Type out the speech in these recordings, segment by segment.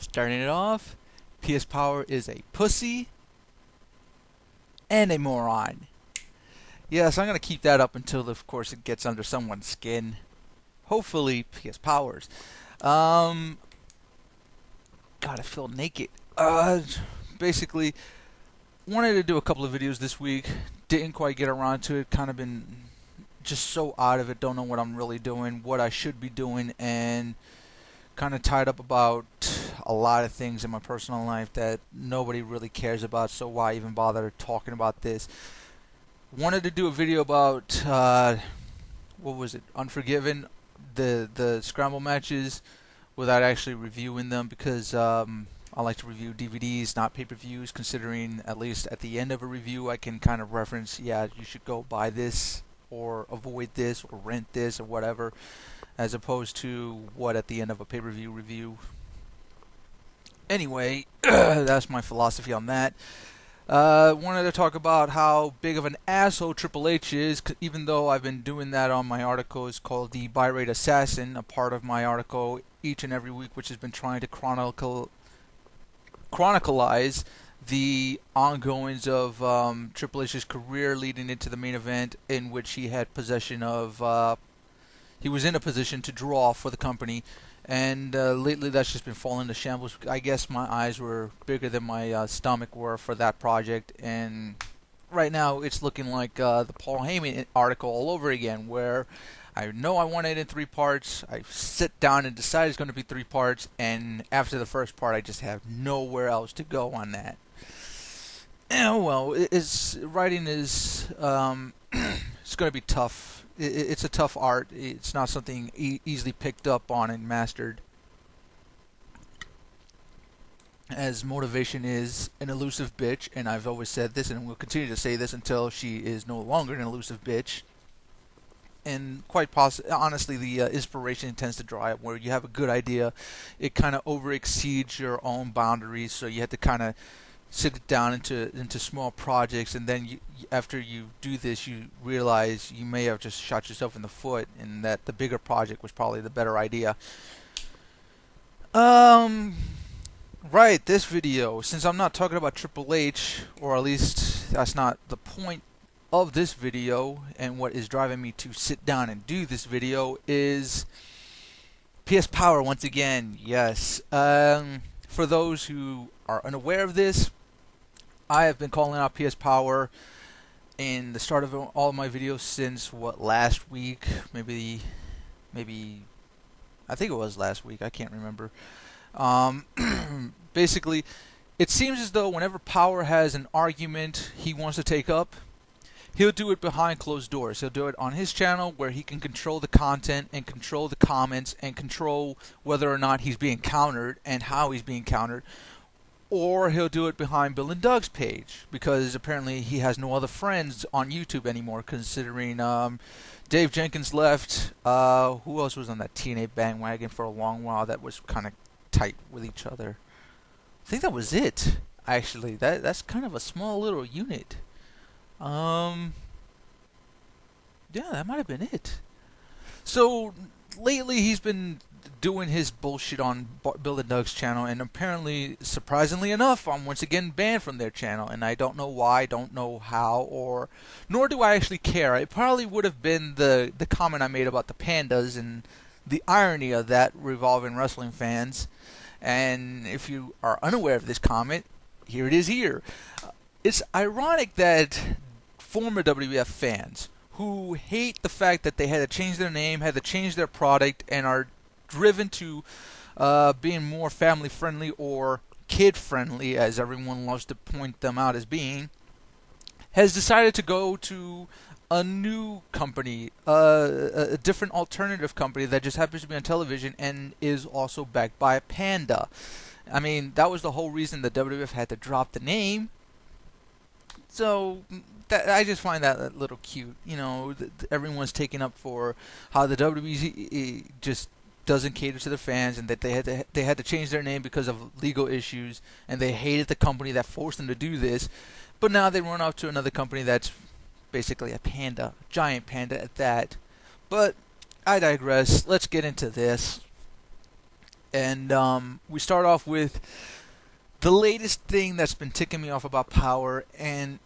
Starting it off, PS Power is a pussy and a moron. Yes, I'm going to keep that up until, of course, it gets under someone's skin. Hopefully, PS Powers. God, I feel naked. Basically, wanted to do a couple of videos this week. Didn't quite get around to it. Kind of been just so out of it. Don't know what I'm really doing, what I should be doing, and kind of tied up about a lot of things in my personal life that nobody really cares about. So why even bother talking about this? Wanted to do a video about what was it? Unforgiven, the scramble matches, without actually reviewing them because I like to review DVDs, not pay-per-views. Considering at least at the end of a review, I can kind of reference, yeah, you should go buy this or avoid this or rent this or whatever, as opposed to what at the end of a pay-per-view review. Anyway, that's my philosophy on that. Wanted to talk about how big of an asshole Triple H is, even though I've been doing that on my article. It's called The Birate Assassin, a part of my article each and every week, which has been trying to chronicleize the ongoings of Triple H's career leading into the main event, in which he had possession of, he was in a position to draw for the company. And lately that's just been falling to shambles. I guess my eyes were bigger than my stomach were for that project. And right now it's looking like the Paul Heyman article all over again, where I know I want it in 3 parts. I sit down and decide it's going to be 3 parts. And after the first part, I just have nowhere else to go on that. And, well, writing is it's going to be tough. It's a tough art. It's not something easily picked up on and mastered, as motivation is an elusive bitch, and I've always said this and will continue to say this until she is no longer an elusive bitch. And quite honestly, the inspiration tends to dry up. Where you have a good idea, it kind of over exceeds your own boundaries, so you have to kind of sit it down into small projects, and then after you do this, you realize you may have just shot yourself in the foot, and that the bigger project was probably the better idea. Right, this video, since I'm not talking about Triple H, or at least that's not the point of this video, and what is driving me to sit down and do this video, is PS Power once again. Yes. For those who are unaware of this, I have been calling out PS Power in the start of all of my videos since, what, last week? Maybe I think it was last week. I can't remember. Basically, it seems as though whenever Power has an argument he wants to take up, he'll do it behind closed doors. He'll do it on his channel, where he can control the content and control the comments and control whether or not he's being countered and how he's being countered. Or he'll do it behind Bill and Doug's page, because apparently he has no other friends on YouTube anymore, considering Dave Jenkins left. Who else was on that TNA bandwagon for a long while that was kind of tight with each other? I think that was it, actually. That's kind of a small little unit. Yeah, that might have been it. So lately he's been doing his bullshit on Bill and Doug's channel, and apparently, surprisingly enough, I'm once again banned from their channel, and I don't know why, don't know how, or nor do I actually care. It probably would have been the comment I made about the pandas and the irony of that revolving wrestling fans. And if you are unaware of this comment, here it is here. It's ironic that former WWF fans who hate the fact that they had to change their name, had to change their product, and are driven to being more family friendly or kid friendly, as everyone loves to point them out as being, has decided to go to a new company, a different alternative company that just happens to be on television and is also backed by a panda. I mean, that was the whole reason the WWF had to drop the name. So I just find that a little cute. You know, everyone's taking up for how the WWE just doesn't cater to the fans, and that they had to change their name because of legal issues, and they hated the company that forced them to do this. But now they run off to another company that's basically a panda, a giant panda at that. But I digress. Let's get into this. And we start off with the latest thing that's been ticking me off about Power. And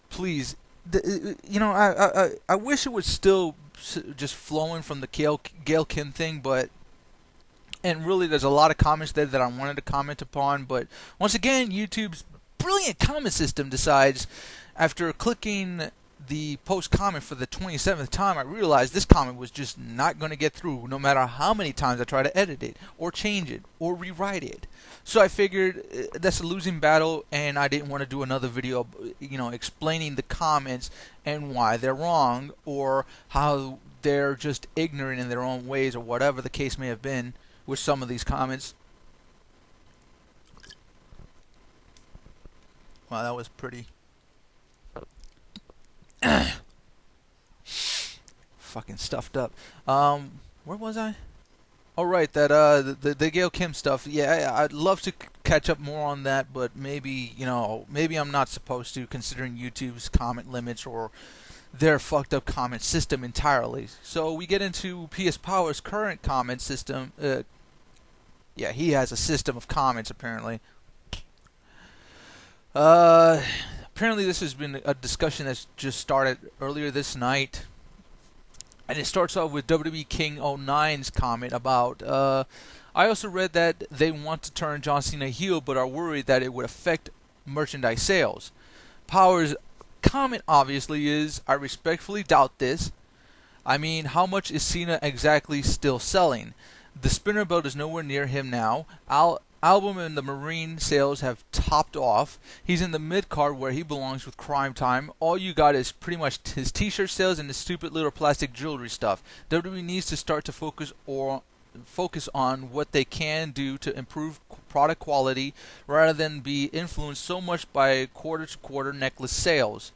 please, I wish it was still just flowing from the Gail Kim thing, but and really there's a lot of comments there that I wanted to comment upon, but once again, YouTube's brilliant comment system decides, after clicking the post comment for the 27th time, I realized this comment was just not going to get through no matter how many times I try to edit it or change it or rewrite it. So I figured that's a losing battle, and I didn't want to do another video, explaining the comments and why they're wrong, or how they're just ignorant in their own ways, or whatever the case may have been with some of these comments. Wow, that was pretty. Fucking stuffed up. Where was I? Oh, right, that the Gail Kim stuff. Yeah, I'd love to catch up more on that, but maybe maybe I'm not supposed to, considering YouTube's comment limits or their fucked up comment system entirely. So we get into PS Power's current comment system. Yeah, he has a system of comments apparently. Apparently this has been a discussion that's just started earlier this night. And it starts off with WWE King 09's comment about, I also read that they want to turn John Cena heel, but are worried that it would affect merchandise sales. Power's comment obviously is, I respectfully doubt this. I mean, how much is Cena exactly still selling? The spinner belt is nowhere near him now. Album and the Marine sales have topped off. He's in the mid-card where he belongs with Crime Time. All you got is pretty much his t-shirt sales and his stupid little plastic jewelry stuff. WWE needs to start to focus on what they can do to improve product quality, rather than be influenced so much by quarter-to-quarter necklace sales.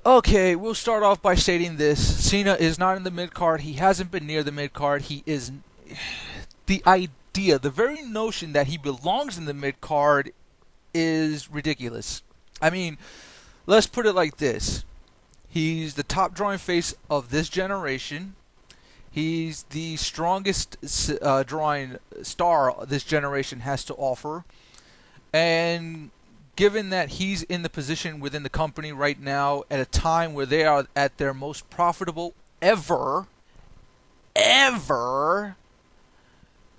Okay, we'll start off by stating this. Cena is not in the mid-card. He hasn't been near the mid-card. He is... The very notion that he belongs in the mid-card is ridiculous. I mean, let's put it like this. He's the top drawing face of this generation. He's the strongest drawing star this generation has to offer. And given that he's in the position within the company right now at a time where they are at their most profitable ever,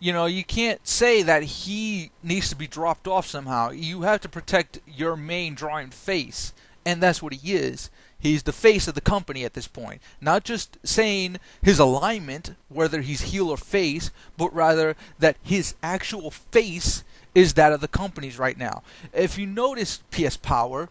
you can't say that he needs to be dropped off somehow. You have to protect your main drawing face, and that's what he is. He's the face of the company at this point. Not just saying his alignment, whether he's heel or face, but rather that his actual face is that of the company's right now. If you notice PS Power,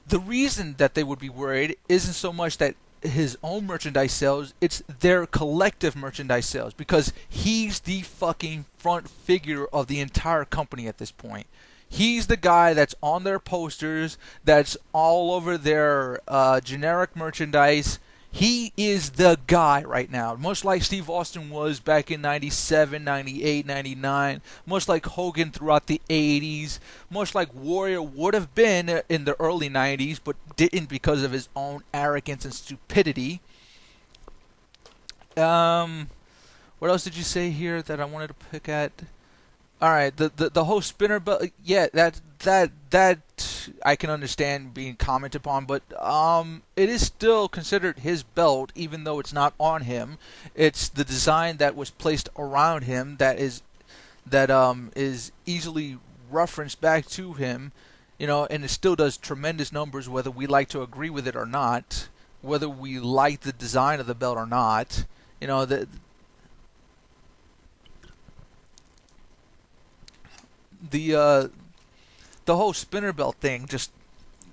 the reason that they would be worried isn't so much that his own merchandise sales, it's their collective merchandise sales, because he's the fucking front figure of the entire company at this point. He's the guy that's on their posters, that's all over their generic merchandise. He is the guy right now, much like Steve Austin was back in 97, 98, 99, much like Hogan throughout the 80s, much like Warrior would have been in the early 90s, but didn't because of his own arrogance and stupidity. What else did you say here that I wanted to pick at? All right, the whole spinner belt, yeah, that I can understand being commented upon, but it is still considered his belt, even though it's not on him. It's the design that was placed around him that is easily referenced back to him, and it still does tremendous numbers, whether we like to agree with it or not, whether we like the design of the belt or not. The whole spinner belt thing just,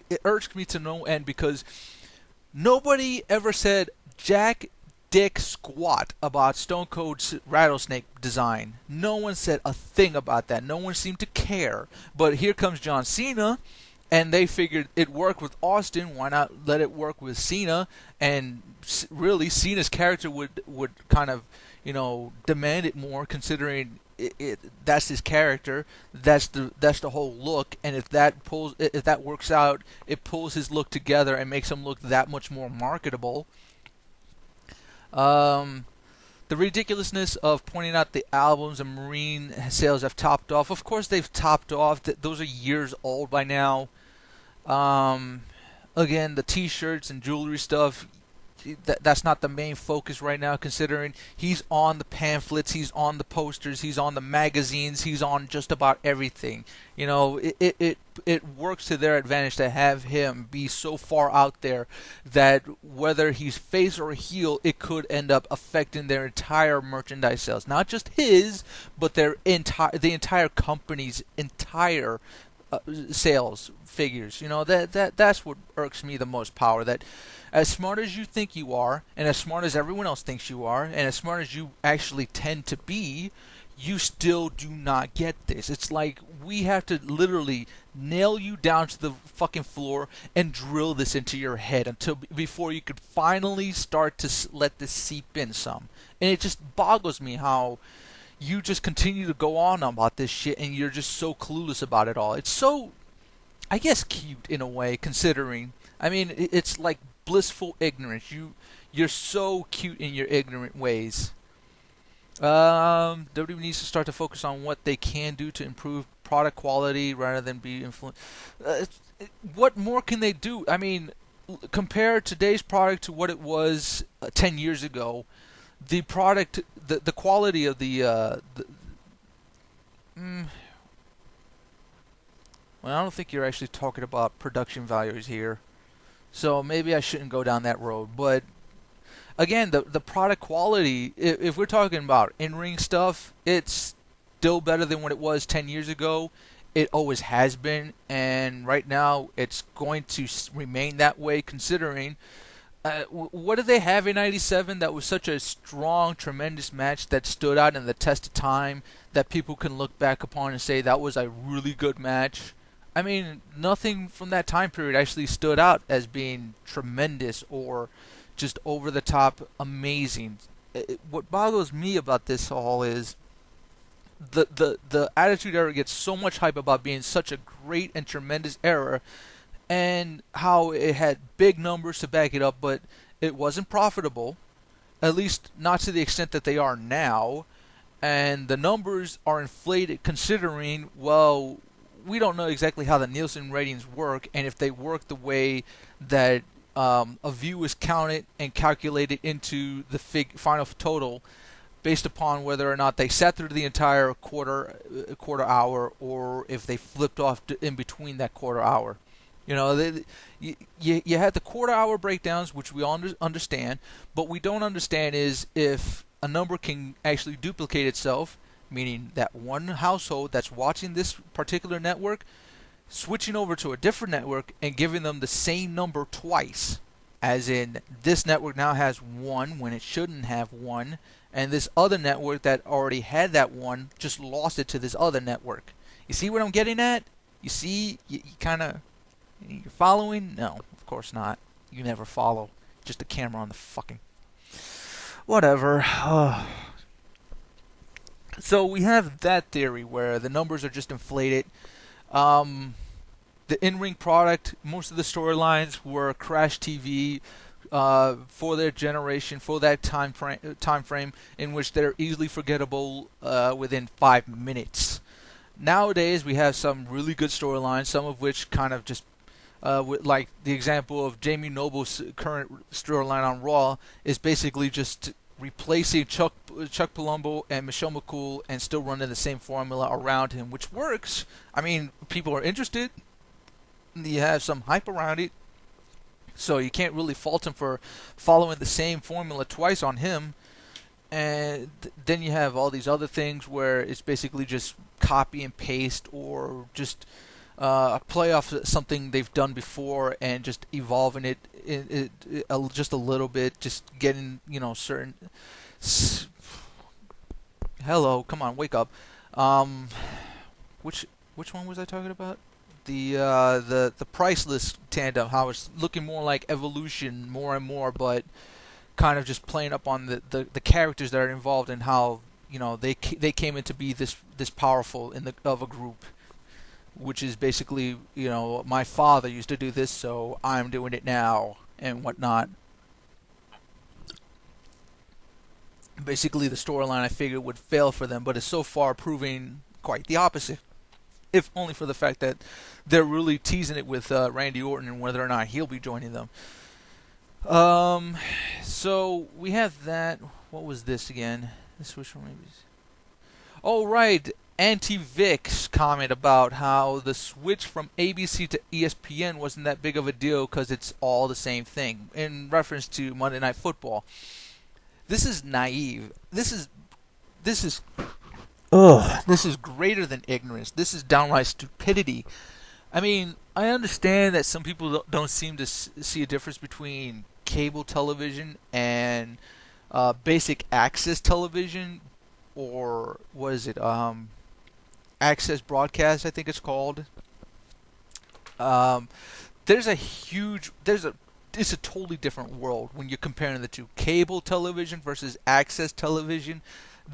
it irked me to no end, because nobody ever said jack dick squat about Stone Cold's rattlesnake design. No one said a thing about that. No one seemed to care. But here comes John Cena, and they figured it worked with Austin. Why not let it work with Cena? And really, Cena's character would kind of demand it more, considering that's his character, that's the whole look, and if that works out, it pulls his look together and makes him look that much more marketable. the ridiculousness of pointing out the albums and Marine sales have topped off. Of course, they've topped off. Those are years old by now. Um, Again, the T-shirts and jewelry stuff. That's not the main focus right now, considering he's on the pamphlets, he's on the posters, he's on the magazines, he's on just about everything. You know, it works to their advantage to have him be so far out there that whether he's face or heel, it could end up affecting their entire merchandise sales. Not just his, but the entire company's entire sales figures. You know, that's what irks me the most, Power. That as smart as you think you are, and as smart as everyone else thinks you are, and as smart as you actually tend to be, you still do not get this. It's like we have to literally nail you down to the fucking floor and drill this into your head until before you could finally start to let this seep in some. And it just boggles me how you just continue to go on about this shit and you're just so clueless about it all. It's so, I guess, cute in a way, considering. I mean, it's like blissful ignorance. You're so cute in your ignorant ways. WWE needs to start to focus on what they can do to improve product quality rather than be influenced. What more can they do? I mean, compare today's product to what it was 10 years ago. The product, the quality of well, I don't think you're actually talking about production values here, so maybe I shouldn't go down that road. But again, the product quality, if we're talking about in-ring stuff, it's still better than what it was 10 years ago. It always has been, and right now it's going to remain that way, considering what did they have in '97 that was such a strong, tremendous match that stood out in the test of time, that people can look back upon and say that was a really good match? I mean, nothing from that time period actually stood out as being tremendous or just over the top amazing. What boggles me about this all is the Attitude Era gets so much hype about being such a great and tremendous era, and how it had big numbers to back it up, but it wasn't profitable, at least not to the extent that they are now. And the numbers are inflated considering, well, we don't know exactly how the Nielsen ratings work, and if they work the way that a view is counted and calculated into the final total based upon whether or not they sat through the entire quarter hour, or if they flipped off in between that quarter hour. You know, you had the quarter hour breakdowns, which we all understand, but we don't understand is if a number can actually duplicate itself, meaning that one household that's watching this particular network, switching over to a different network and giving them the same number twice. As in, this network now has one when it shouldn't have one, and this other network that already had that one just lost it to this other network. You see what I'm getting at? You see, you kind of... You're following? No, of course not. You never follow. Just a camera on the fucking... Whatever. So we have that theory where the numbers are just inflated. The in-ring product, most of the storylines were Crash TV for their generation, for that time frame in which they're easily forgettable within 5 minutes. Nowadays, we have some really good storylines, some of which kind of just like the example of Jamie Noble's current storyline on Raw is basically just replacing Chuck Palumbo and Michelle McCool and still running the same formula around him, which works. I mean, people are interested. You have some hype around it, so you can't really fault him for following the same formula twice on him. And then you have all these other things where it's basically just copy and paste, or just a play off something they've done before and just evolving it just a little bit, just getting, you know, certain... Hello, come on, wake up. Which one was I talking about? The priceless tandem, how it's looking more like Evolution more and more, but kind of just playing up on the characters that are involved and how, you know, they came in to be this powerful of a group, which is basically, you know, my father used to do this, so I'm doing it now and whatnot. Basically, the storyline I figured would fail for them, but it's so far proving quite the opposite. If only for the fact that they're really teasing it with Randy Orton and whether or not he'll be joining them. So we have that. What was this again? The switch from maybe. Oh, right. Anti-Vic's comment about how the switch from ABC to ESPN wasn't that big of a deal because it's all the same thing. In reference to Monday Night Football. This is naive. This is this is greater than ignorance. This is downright stupidity. I mean, I understand that some people don't seem to see a difference between cable television and basic access television, or what is it? Access broadcast, I think it's called. Um, it's a totally different world when you're comparing the two. Cable television versus access television.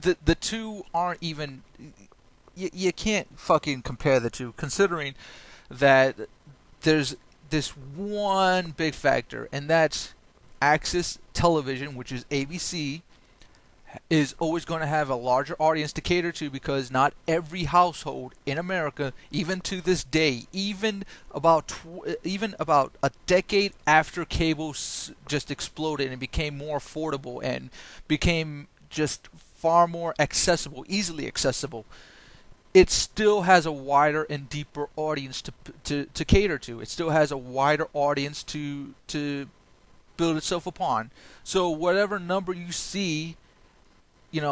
The two aren't even. You can't fucking compare the two, considering that there's this one big factor, and that's access television, which is ABC, is always going to have a larger audience to cater to because not every household in America, even to this day, even about a decade after cable just exploded and became more affordable and became just far more accessible, easily accessible, it still has a wider and deeper audience to cater to. It still has a wider audience to build itself upon. So whatever number you see,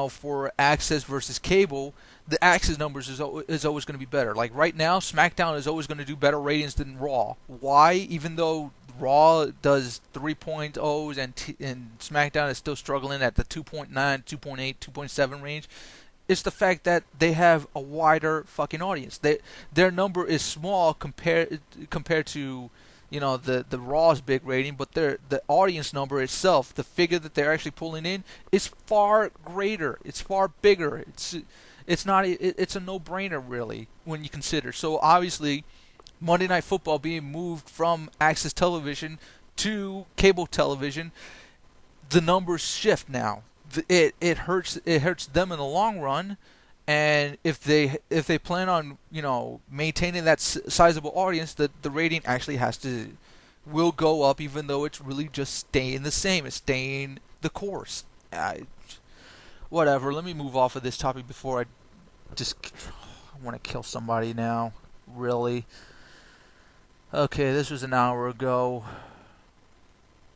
for access versus cable, the access numbers is always going to be better. Like right now, SmackDown is always going to do better ratings than Raw. Why? Even though Raw does 3.0s and SmackDown is still struggling at the 2.9, 2.8, 2.7 range, it's the fact that they have a wider fucking audience. Their number is small compared to the Raw's big rating, but the audience number itself, the figure that they're actually pulling in, is far greater. It's far bigger. It's a no-brainer really when you consider. So obviously, Monday Night Football being moved from access television to cable television, the numbers shift now. It hurts them in the long run. And if they plan on maintaining that sizable audience, the rating actually will go up, even though it's really just staying the same. It's staying the course. Whatever. Let me move off of this topic before I want to kill somebody now. Really. Okay, this was an hour ago.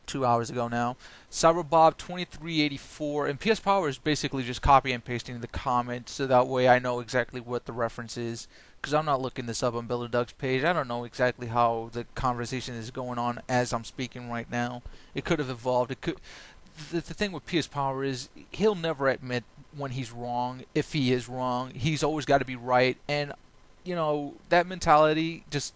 2 hours ago now. CyberBob2384, and PS Power is basically just copy and pasting the comment so that way I know exactly what the reference is, because I'm not looking this up on Bill and Doug's page. I don't know exactly how the conversation is going on as I'm speaking right now. It could have evolved. The thing with PS Power is he'll never admit when he's wrong. If he is wrong, he's always got to be right, and that mentality just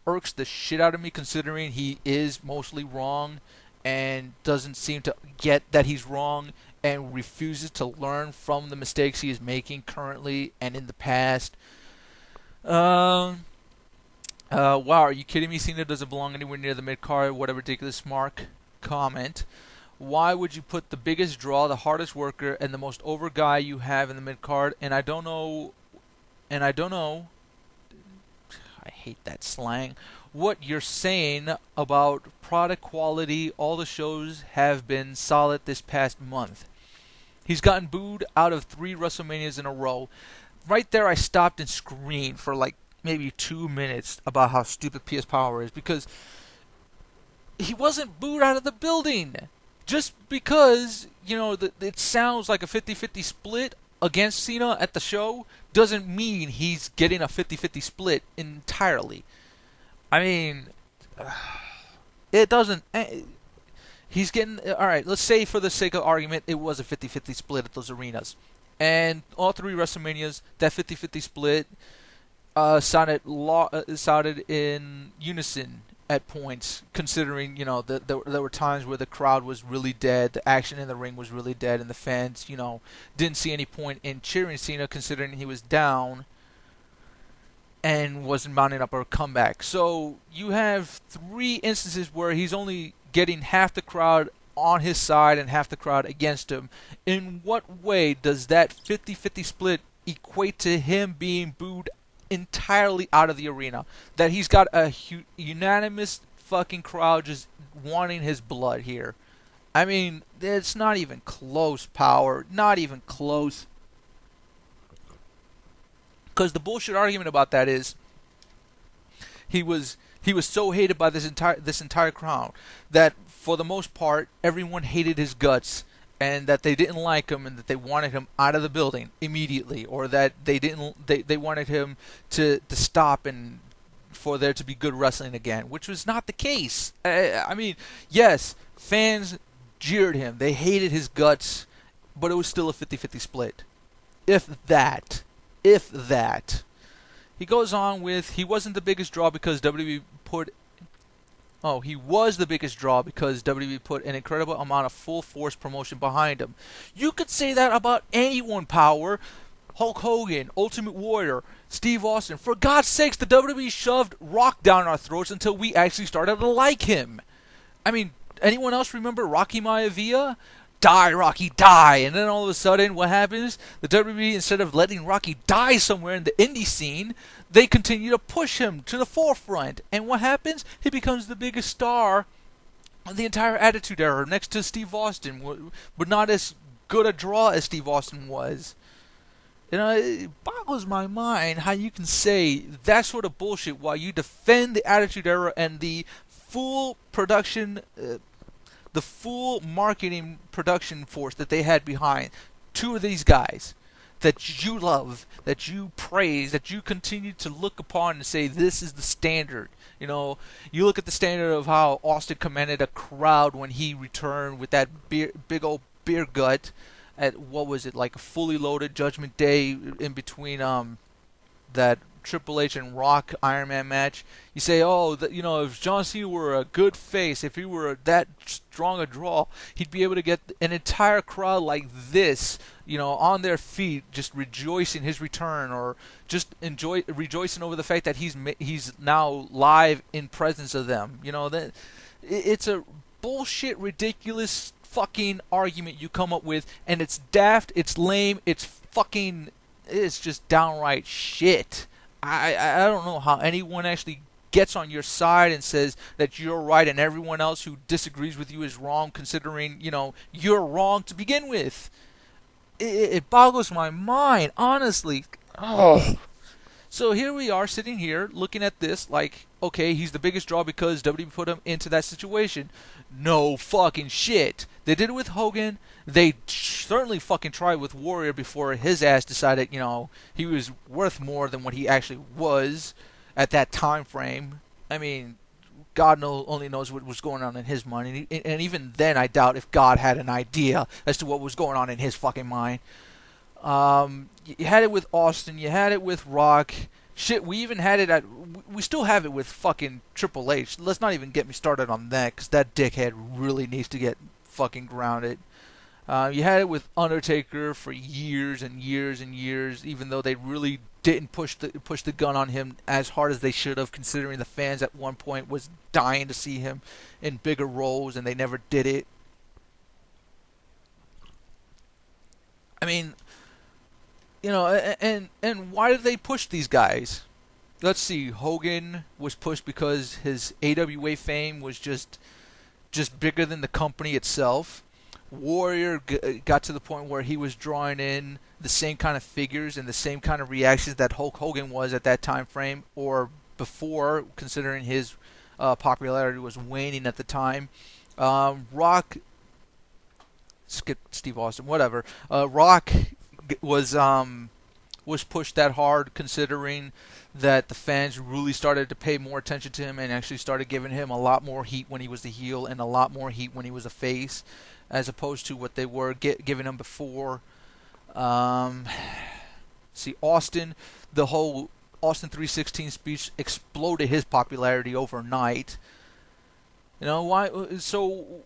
irks the shit out of me, considering he is mostly wrong and doesn't seem to get that he's wrong and refuses to learn from the mistakes he is making currently and in the past. Wow, are you kidding me? Cena doesn't belong anywhere near the mid-card. What a ridiculous comment. Why would you put the biggest draw, the hardest worker, and the most over guy you have in the mid-card? And I don't know. I hate that slang. What you're saying about product quality. All the shows have been solid this past month. He's gotten booed out of 3 WrestleManias in a row. Right there I stopped and screamed for like maybe 2 minutes about how stupid PS Power is, because he wasn't booed out of the building. Just because, it sounds like a 50-50 split against Cena at the show doesn't mean he's getting a 50-50 split entirely. I mean, it doesn't. He's getting. Alright, let's say for the sake of argument, it was a 50-50 split at those arenas. And all 3 WrestleManias, that 50-50 split sounded in unison at points, considering, there were times where the crowd was really dead, the action in the ring was really dead, and the fans, didn't see any point in cheering Cena, considering he was down and wasn't mounting up a comeback. So you have 3 instances where he's only getting half the crowd on his side and half the crowd against him. In what way does that 50-50 split equate to him being booed entirely out of the arena? That he's got a unanimous fucking crowd just wanting his blood here. I mean, it's not even close, Power. Not even close. Because the bullshit argument about that is he was so hated by this entire crowd that for the most part everyone hated his guts, and that they didn't like him, and that they wanted him out of the building immediately, or that they wanted him to stop and for there to be good wrestling again, which was not the case. I mean, yes, fans jeered him, they hated his guts, but it was still a 50-50 split, if that. He goes on with, he wasn't the biggest draw because WWE put... Oh, he was the biggest draw because WWE put an incredible amount of full force promotion behind him. You could say that about anyone, Power. Hulk Hogan, Ultimate Warrior, Steve Austin. For God's sakes, the WWE shoved Rock down our throats until we actually started to like him. I mean, anyone else remember Rocky Maivia? Die, Rocky, die! And then all of a sudden, what happens? The WWE, instead of letting Rocky die somewhere in the indie scene, they continue to push him to the forefront. And what happens? He becomes the biggest star of the entire Attitude Era, next to Steve Austin, but not as good a draw as Steve Austin was. You know, it boggles my mind how you can say that sort of bullshit while you defend the Attitude Era and the full production, the full marketing production force that they had behind two of these guys that you love, that you praise, that you continue to look upon and say this is the standard. You know, you look at the standard of how Austin commanded a crowd when he returned with that big old beer gut at, what was it, like a fully loaded Judgment Day in between that Triple H and Rock Iron Man match. You say, oh, you know, if John Cena were a good face, if he were that strong a draw, he'd be able to get an entire crowd like this, you know, on their feet, just rejoicing his return, or just rejoicing over the fact that he's now live in presence of them. You know, that it's a bullshit, ridiculous fucking argument you come up with, and it's daft, it's lame, it's just downright shit. I don't know how anyone actually gets on your side and says that you're right and everyone else who disagrees with you is wrong, considering, you know, you're wrong to begin with. It boggles my mind, honestly. Oh. So here we are sitting here looking at this like, okay, he's the biggest draw because WWE put him into that situation. No fucking shit. They did it with Hogan. They certainly fucking tried with Warrior before his ass decided, you know, he was worth more than what he actually was at that time frame. I mean, God only knows what was going on in his mind. And even then, I doubt if God had an idea as to what was going on in his fucking mind. You had it with Austin. You had it with Rock. Shit, we even had it we still have it with fucking Triple H. Let's not even get me started on that, because that dickhead really needs to get fucking grounded. You had it with Undertaker for years and years and years, even though they really didn't push the gun on him as hard as they should have, considering the fans at one point was dying to see him in bigger roles, and they never did it. I mean, you know, and why did they push these guys? Let's see, Hogan was pushed because his AWA fame was just bigger than the company itself. Warrior got to the point where he was drawing in the same kind of figures and the same kind of reactions that Hulk Hogan was at that time frame, or before, considering his popularity was waning at the time. Rock, skip Steve Austin, whatever. Rock was pushed that hard, considering that the fans really started to pay more attention to him and actually started giving him a lot more heat when he was the heel and a lot more heat when he was a face, as opposed to what they were giving him before. See, Austin, the whole Austin 3:16 speech exploded his popularity overnight. You know why? So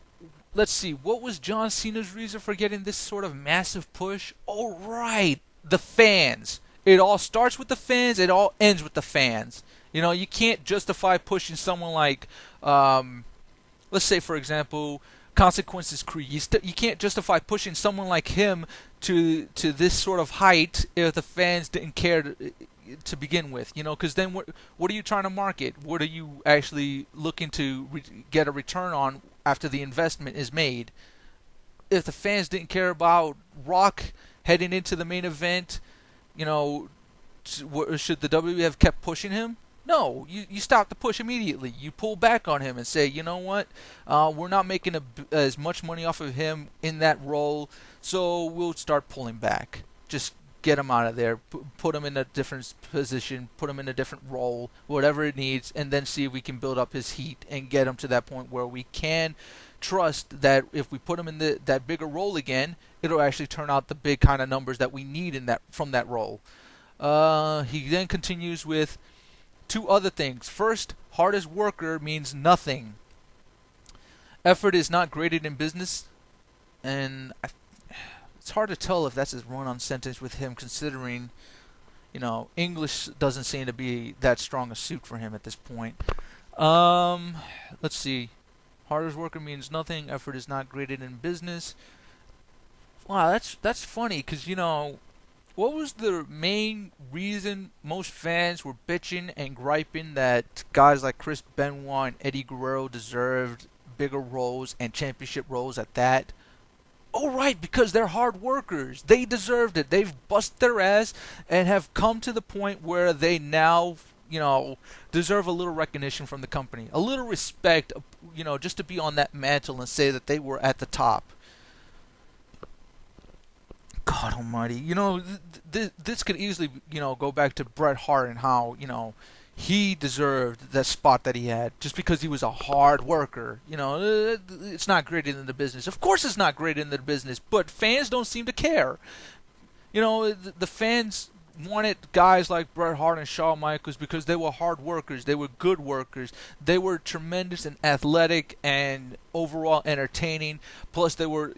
let's see, what was John Cena's reason for getting this sort of massive push? Oh, right, the fans. It all starts with the fans, it all ends with the fans. You know, you can't justify pushing someone like, let's say, for example, consequences creep. You can't justify pushing someone like him to this sort of height if the fans didn't care to begin with, because then what are you trying to market? What are you actually looking to get a return on after the investment is made? If the fans didn't care about Rock heading into the main event, should the WWE have kept pushing him? No, you stop the push immediately. You pull back on him and say, you know what, we're not making as much money off of him in that role, so we'll start pulling back. Just get him out of there, put him in a different position, put him in a different role, whatever it needs, and then see if we can build up his heat and get him to that point where we can trust that if we put him in that bigger role again, it'll actually turn out the big kind of numbers that we need from that role. He then continues with two other things. First, hardest worker means nothing. Effort is not graded in business, and it's hard to tell if that's his run-on sentence with him, considering, English doesn't seem to be that strong a suit for him at this point. Let's see. Hardest worker means nothing. Effort is not graded in business. Wow, that's funny, because, what was the main reason most fans were bitching and griping that guys like Chris Benoit and Eddie Guerrero deserved bigger roles and championship roles at that? Oh, right, because they're hard workers. They deserved it. They've busted their ass and have come to the point where they now, deserve a little recognition from the company. A little respect, just to be on that mantle and say that they were at the top. God almighty. This could easily, go back to Bret Hart and how, he deserved that spot that he had just because he was a hard worker. It's not graded in the business. Of course it's not graded in the business, but fans don't seem to care. The fans wanted guys like Bret Hart and Shawn Michaels because they were hard workers. They were good workers. They were tremendous and athletic and overall entertaining. Plus they were,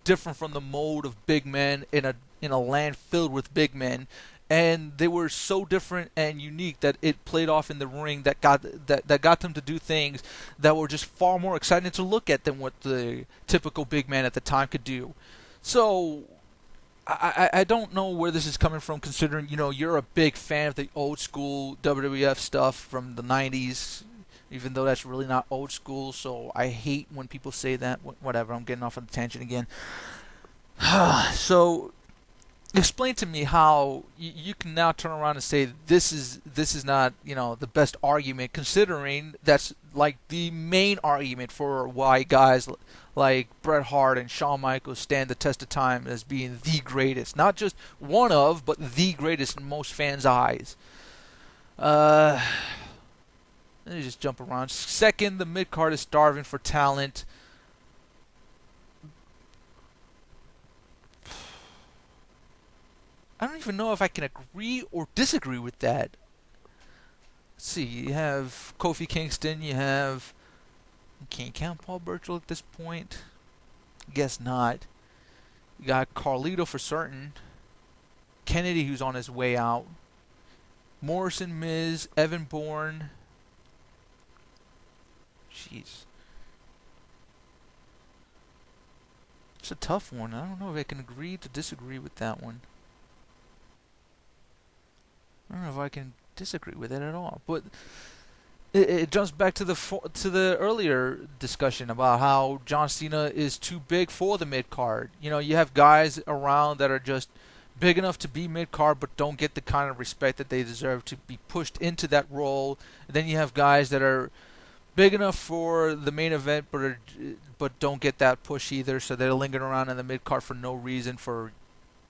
different from the mold of big men in a land filled with big men. And they were so different and unique that it played off in the ring that got them to do things that were just far more exciting to look at than what the typical big man at the time could do. So I don't know where this is coming from, considering you're a big fan of the old school WWF stuff from the 90s, even though that's really not old school. So I hate when people say that. Whatever, I'm getting off on a tangent again. So explain to me how you can now turn around and say this is not the best argument, considering that's like the main argument for why guys like Bret Hart and Shawn Michaels stand the test of time as being the greatest, not just one of, but the greatest in most fans' eyes. Let me just jump around. Second, the mid card is starving for talent. I don't even know if I can agree or disagree with that. Let's see, you have Kofi Kingston, you can't count Paul Burchill at this point. Guess not. You got Carlito for certain. Kennedy, who's on his way out. Morrison, Miz, Evan Bourne. Jeez. It's a tough one. I don't know if I can agree to disagree with that one. I don't know if I can disagree with it at all, but it jumps back to the earlier discussion about how John Cena is too big for the mid card. You have guys around that are just big enough to be mid card, but don't get the kind of respect that they deserve to be pushed into that role. And then you have guys that are big enough for the main event, but don't get that push either, so they're lingering around in the mid card for no reason for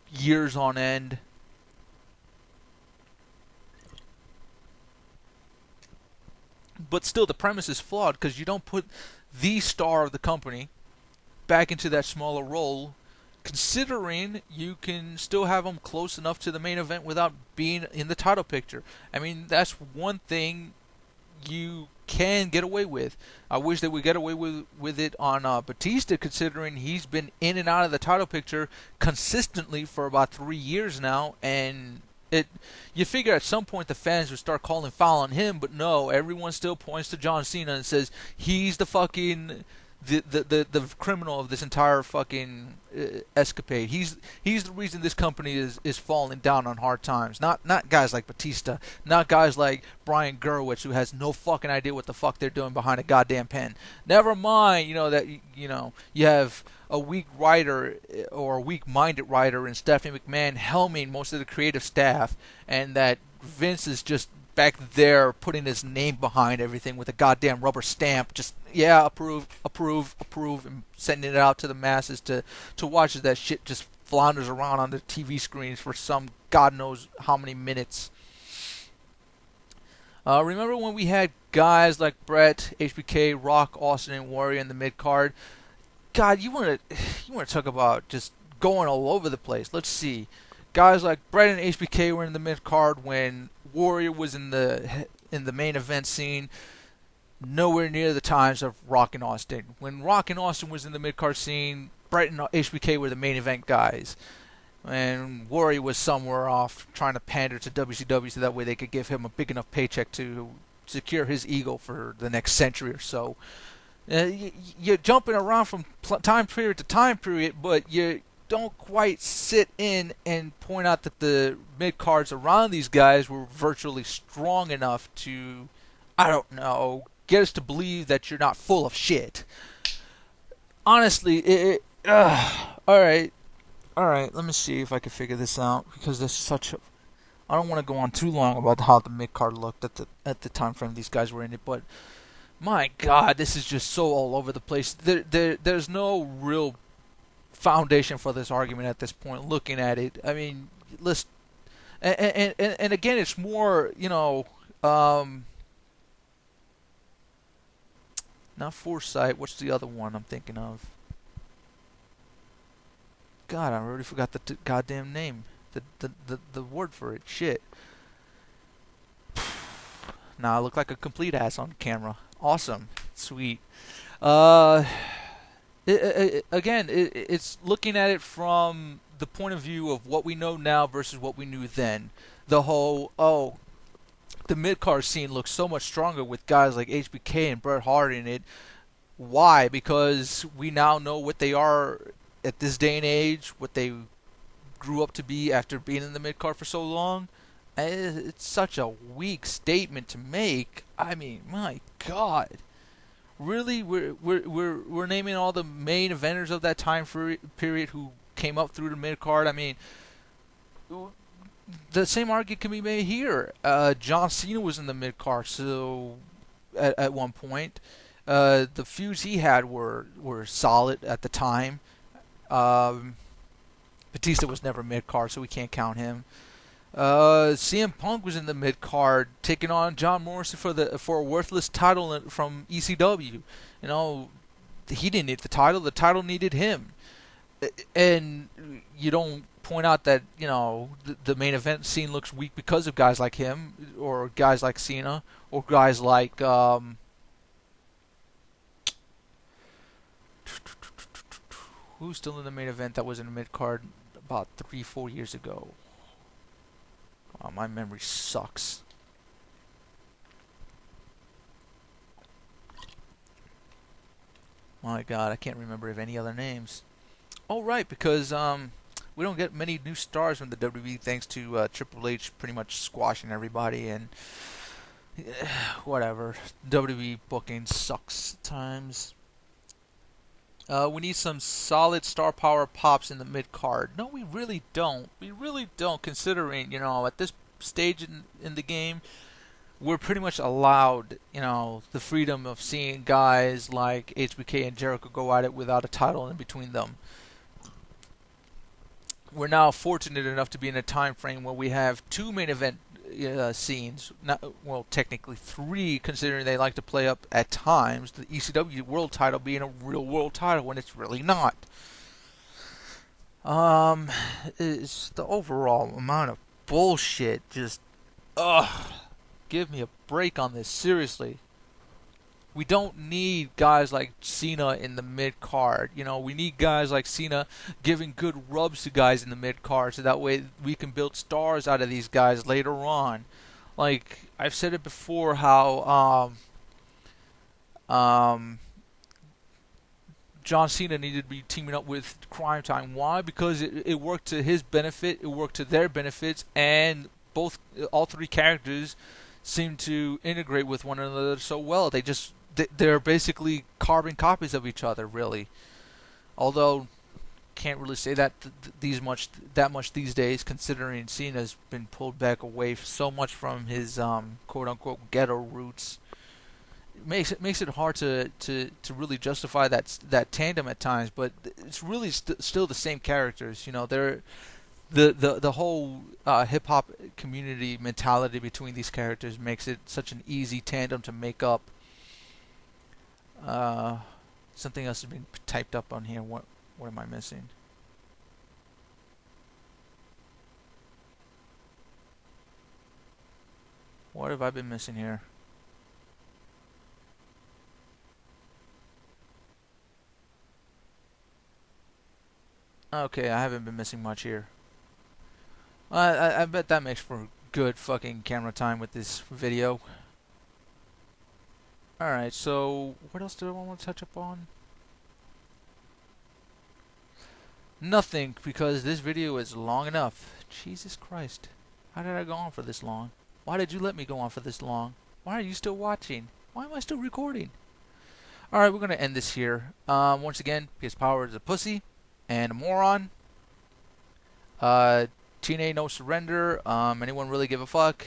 years on end. But still, the premise is flawed because you don't put the star of the company back into that smaller role, considering you can still have them close enough to the main event without being in the title picture. I mean, that's one thing you can get away with. I wish that we get away with it on Batista, considering he's been in and out of the title picture consistently for about 3 years now, and you figure at some point the fans would start calling foul on him, but no, everyone still points to John Cena and says he's the the criminal of this entire fucking escapade. He's the reason this company is falling down on hard times. Not guys like Batista, not guys like Brian Gerwitz, who has no fucking idea what the fuck they're doing behind a goddamn pen. Never mind, that you have a weak writer or a weak-minded writer in Stephanie McMahon helming most of the creative staff, and that Vince is just back there putting his name behind everything with a goddamn rubber stamp. Just, yeah, approve, and sending it out to the masses to watch as that shit just flounders around on the TV screens for some God knows how many minutes. Remember when we had guys like Brett, HBK, Rock, Austin, and Warrior in the mid-card? God, you want to talk about just going all over the place. Let's see. Guys like Brett and HBK were in the mid-card when Warrior was in the main event scene, nowhere near the times of Rock and Austin. When Rock and Austin was in the mid-card scene, Brett and HBK were the main event guys. And Warrior was somewhere off trying to pander to WCW so that way they could give him a big enough paycheck to secure his ego for the next century or so. You're jumping around from time period to time period, but you don't quite sit in and point out that the mid-cards around these guys were virtually strong enough to, I don't know, get us to believe that you're not full of shit. Honestly, alright, let me see if I can figure this out, because there's such a... I don't want to go on too long about how the mid-card looked at the time frame these guys were in it, but my God, this is just so all over the place. There's no real foundation for this argument at this point. Looking at it, I mean, let's and again, it's more, not foresight. What's the other one I'm thinking of? God, I already forgot the goddamn name. The word for it. Shit. Nah, I look like a complete ass on camera. Awesome. Sweet. It's looking at it from the point of view of what we know now versus what we knew then. The whole, the mid-card scene looks so much stronger with guys like HBK and Bret Hart in it. Why? Because we now know what they are at this day and age, what they grew up to be after being in the mid-card for so long. It's such a weak statement to make. I mean, my God, really, we're naming all the main eventers of that time period who came up through the mid card. I mean, the same argument can be made here. John Cena was in the mid card, so at one point, the feuds he had were solid at the time. Batista was never mid card, so we can't count him. CM Punk was in the mid card, taking on John Morrison for a worthless title from ECW. He didn't need the title; the title needed him. And you don't point out that the main event scene looks weak because of guys like him, or guys like Cena, or guys like who's still in the main event that was in the mid card about 3-4 years ago. Oh, my memory sucks. My God, I can't remember of any other names. Oh, right, because we don't get many new stars from the WWE thanks to Triple H pretty much squashing everybody, and whatever. WWE booking sucks at times. We need some solid star power pops in the mid card. No, we really don't. We really don't, considering, at this stage in the game, we're pretty much allowed, the freedom of seeing guys like HBK and Jericho go at it without a title in between them. We're now fortunate enough to be in a time frame where we have 2 main event scenes, technically 3, considering they like to play up at times the ECW world title being a real world title when it's really not. It's the overall amount of bullshit. Just, give me a break on this, seriously. We don't need guys like Cena in the mid-card. We need guys like Cena giving good rubs to guys in the mid-card so that way we can build stars out of these guys later on. Like, I've said it before how John Cena needed to be teaming up with Crime Time. Why? Because it worked to his benefit, it worked to their benefits, and all three characters seem to integrate with one another so well. They're basically carbon copies of each other, really. Although can't really say that much these days, considering Cena's been pulled back away so much from his quote unquote ghetto roots. Makes it hard to really justify that tandem at times, but it's really still the same characters. You know, they're the whole hip hop community mentality between these characters makes it such an easy tandem to make up. Something else has been typed up on here. What am I missing? What have I been missing here? Okay, I haven't been missing much here. I bet that makes for good fucking camera time with this video. Alright, so what else do I want to touch upon? Nothing, because this video is long enough. Jesus Christ. How did I go on for this long? Why did you let me go on for this long? Why are you still watching? Why am I still recording? Alright, we're going to end this here. Once again, because Power is a pussy and a moron. TNA No Surrender. Anyone really give a fuck?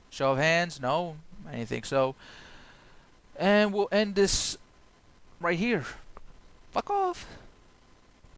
Show of hands? No? I didn't think so. And we'll end this right here. Fuck off.